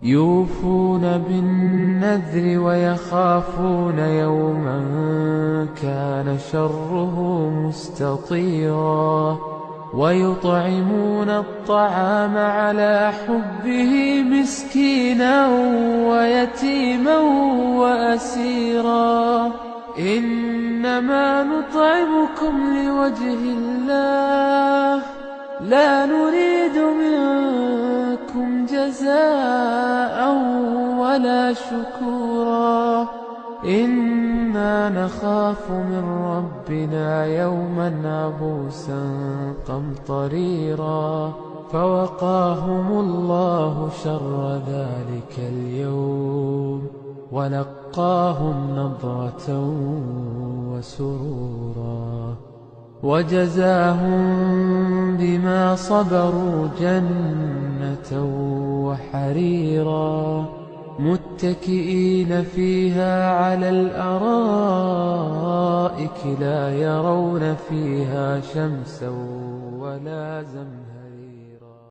يوفون بالنذر ويخافون يوما كان شره مستطيرا ويطعمون الطعام على حبه مسكينا ويتيما وأسيرا إنما نطعمكم لوجه الله لا نريد منكم جزاء ولا شكورا إنا نخاف من ربنا يوما عبوسا قمطريرا فوقاهم الله شر ذلك اليوم ولقاهم نضرة وسرورا وجزاهم بما صبروا جنة وحريرا متكئين فيها على الأرائك لا يرون فيها شمسا ولا زمهريرا.